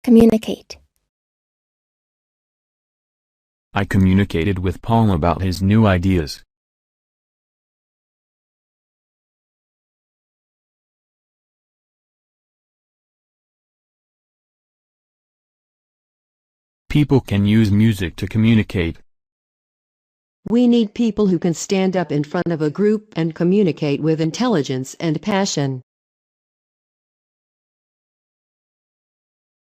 Communicate. I communicated with Paul about his new ideas. People can use music to communicate. We need people who can stand up in front of a group and communicate with intelligence and passion.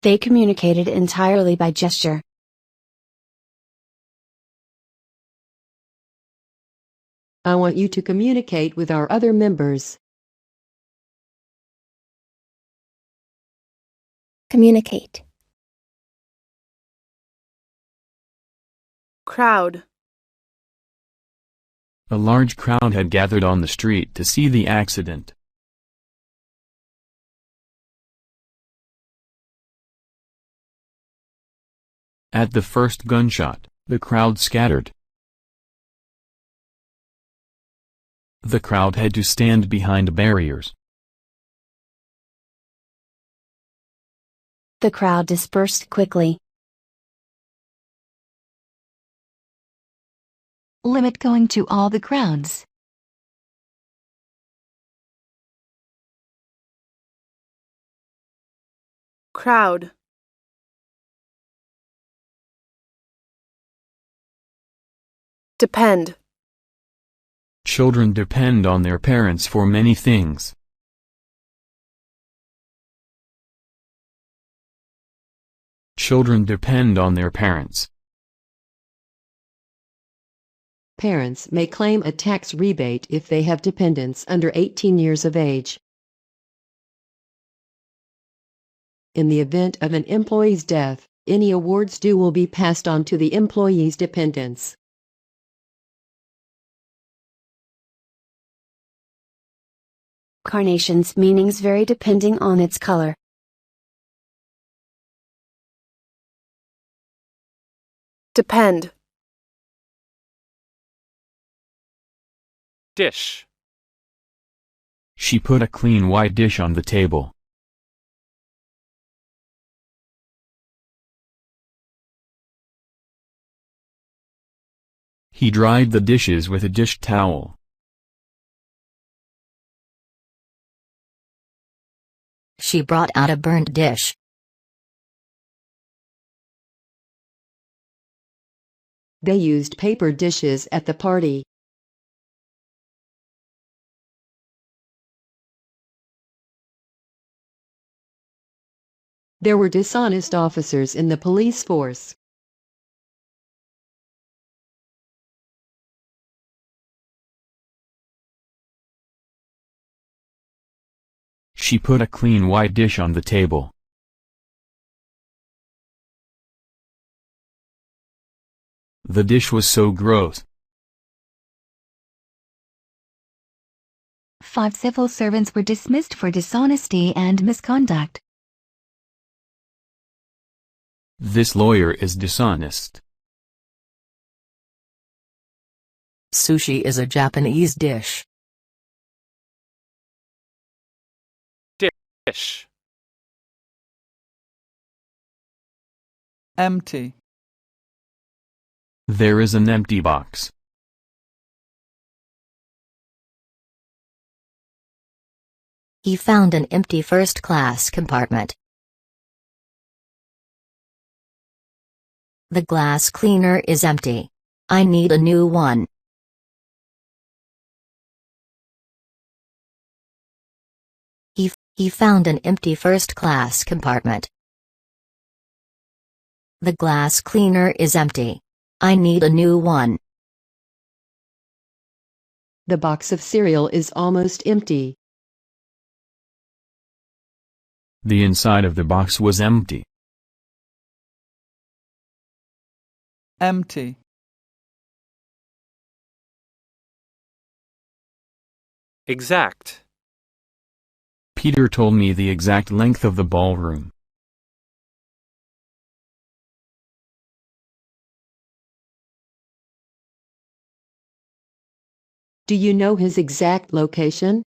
They communicated entirely by gesture. I want you to communicate with our other members. Communicate. Crowd. A large crowd had gathered on the street to see the accident. At the first gunshot, the crowd scattered. The crowd had to stand behind barriers. The crowd dispersed quickly. Limit going to all the crowds. Crowd. Depend. Children depend on their parents for many things. Children depend on their parents. Parents may claim a tax rebate if they have dependents under 18 years of age. In the event of an employee's death, any awards due will be passed on to the employee's dependents. Carnation's meanings vary depending on its color. Depend. Dish. She put a clean white dish on the table. He dried the dishes with a dish towel. She brought out a burnt dish. They used paper dishes at the party. There were dishonest officers in the police force. She put a clean white dish on the table. The dish was so gross. 5 civil servants were dismissed for dishonesty and misconduct. This lawyer is dishonest. Sushi is a Japanese dish. Dish. Empty. There is an empty box. He found an empty first-class compartment. The glass cleaner is empty. I need a new one. He found an empty first-class compartment. The glass cleaner is empty. I need a new one. The box of cereal is almost empty. The inside of the box was empty. Empty. Exact. Peter told me the exact length of the ballroom. Do you know his exact location?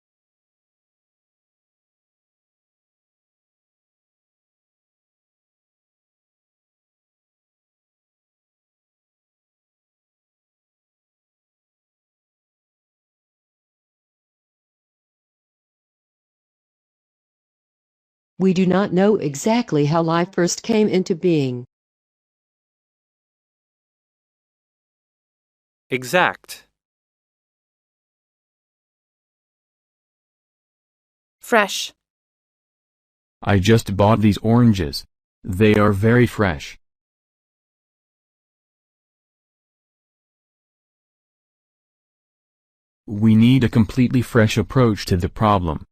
We do not know exactly how life first came into being. Exact. Fresh. I just bought these oranges. They are very fresh. We need a completely fresh approach to the problem.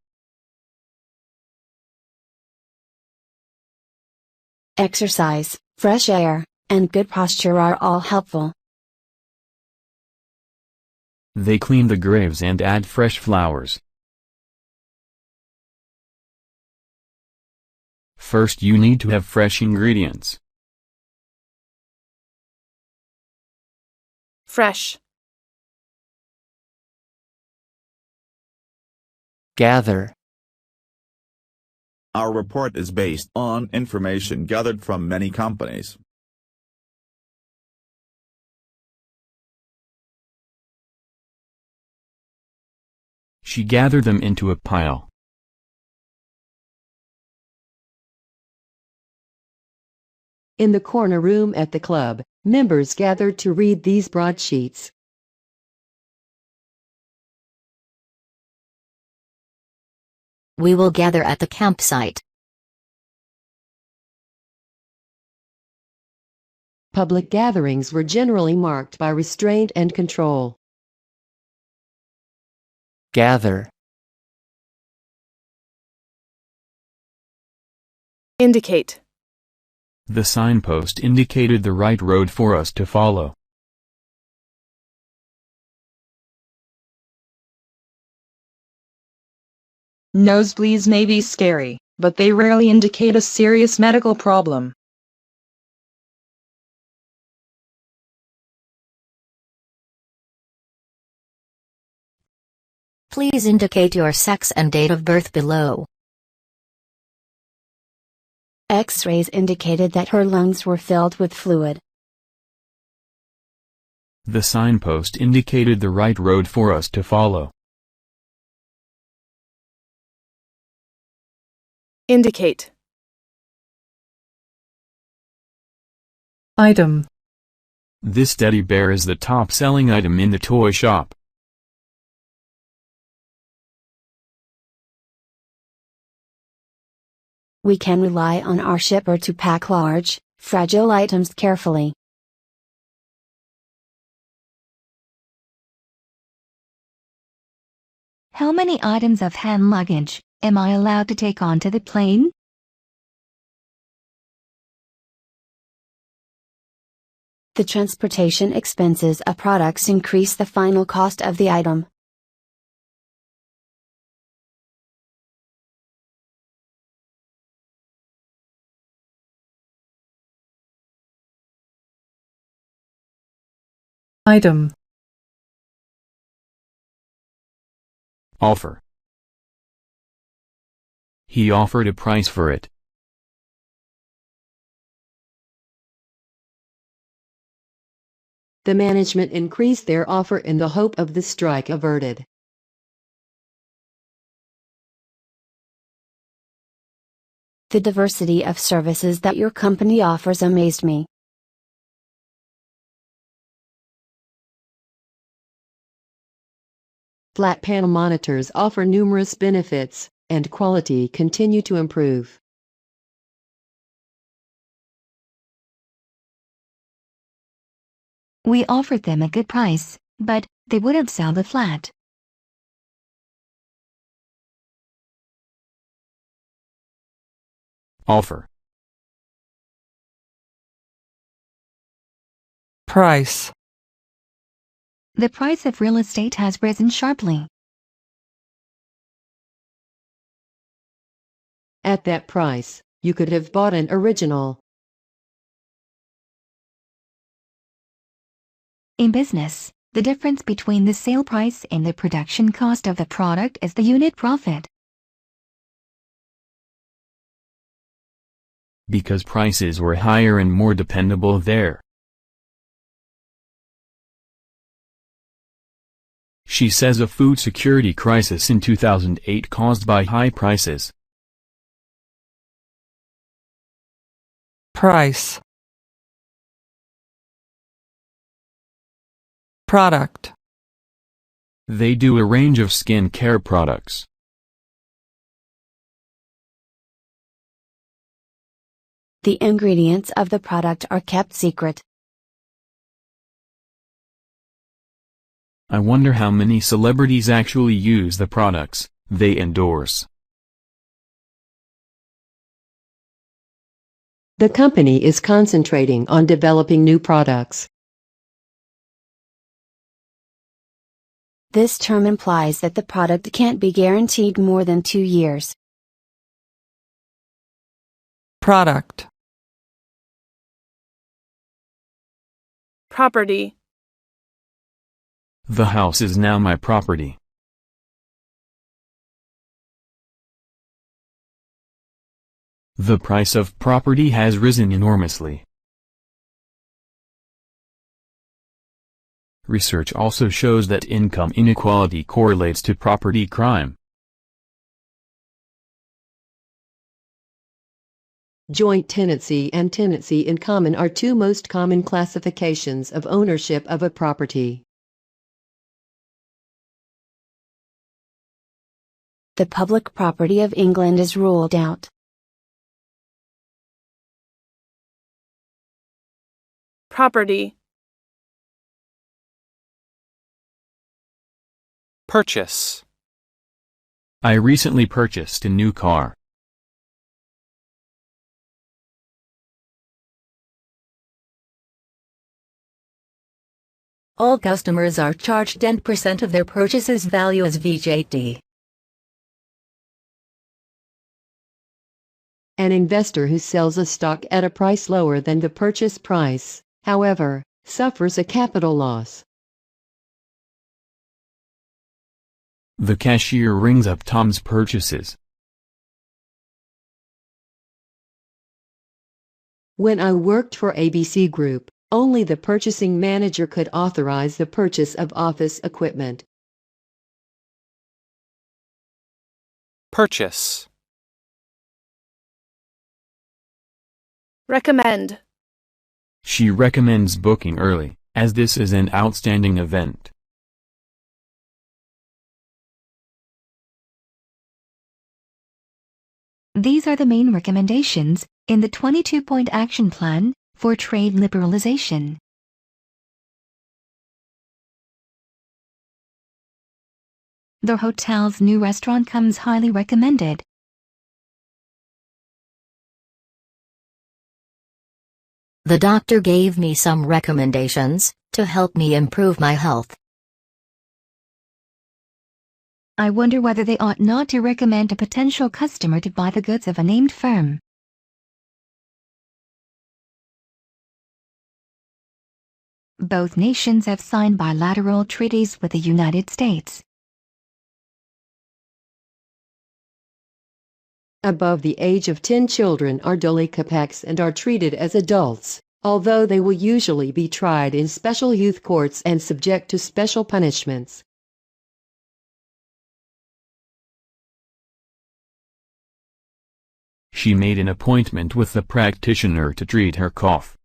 Exercise, fresh air, and good posture are all helpful. They clean the graves and add fresh flowers. First you need to have fresh ingredients. Fresh. Gather. Our report is based on information gathered from many companies. She gathered them into a pile. In the corner room at the club, members gathered to read these broadsheets. We will gather at the campsite. Public gatherings were generally marked by restraint and control. Gather. Indicate. The signpost indicated the right road for us to follow. Nosebleeds may be scary, but they rarely indicate a serious medical problem. Please indicate your sex and date of birth below. X-rays indicated that her lungs were filled with fluid. The signpost indicated the right road for us to follow. Indicate. Item. This teddy bear is the top-selling item in the toy shop. We can rely on our shipper to pack large, fragile items carefully. How many items of hand luggage am I allowed to take onto the plane? The transportation expenses of products increase the final cost of the item. Item. Offer. He offered a price for it. The management increased their offer in the hope of the strike averted. The diversity of services that your company offers amazed me. Flat panel monitors offer numerous benefits, and quality continue to improve. We offered them a good price, but they wouldn't sell the flat. Offer. Price. The price of real estate has risen sharply. At that price, you could have bought an original. In business, the difference between the sale price and the production cost of the product is the unit profit. Because prices were higher and more dependable there. She says a food security crisis in 2008 caused by high prices. Price. Product. They do a range of skin care products. The ingredients of the product are kept secret. I wonder how many celebrities actually use the products they endorse. The company is concentrating on developing new products. This term implies that the product can't be guaranteed more than 2 years. Product. Property. The house is now my property. The price of property has risen enormously. Research also shows that income inequality correlates to property crime. Joint tenancy and tenancy in common are two most common classifications of ownership of a property. The public property of England is ruled out. Property. Purchase. I recently purchased a new car. All customers are charged 10% of their purchase's value as VAT. An investor who sells a stock at a price lower than the purchase price, however, suffers a capital loss. The cashier rings up Tom's purchases. When I worked for ABC Group, only the purchasing manager could authorize the purchase of office equipment. Purchase. Recommend. She recommends booking early, as this is an outstanding event. These are the main recommendations in the 22-point action plan for trade liberalization. The hotel's new restaurant comes highly recommended. The doctor gave me some recommendations to help me improve my health. I wonder whether they ought not to recommend a potential customer to buy the goods of a named firm. Both nations have signed bilateral treaties with the United States. Above the age of 10 children are duly capax and are treated as adults, although they will usually be tried in special youth courts and subject to special punishments. She made an appointment with the practitioner to treat her cough.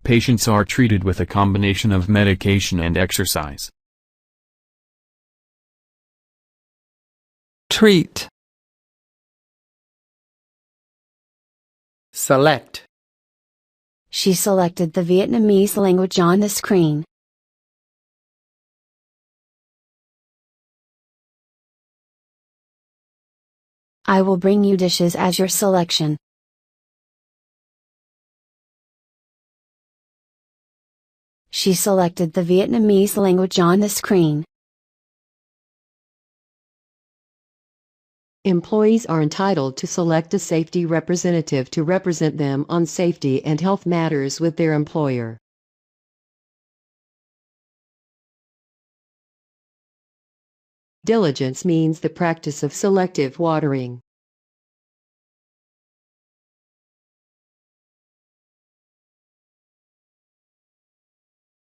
Patients are treated with a combination of medication and exercise. Treat. Select. She selected the Vietnamese language on the screen. I will bring you dishes as your selection. She selected the Vietnamese language on the screen. Employees are entitled to select a safety representative to represent them on safety and health matters with their employer. Diligence means the practice of selective watering.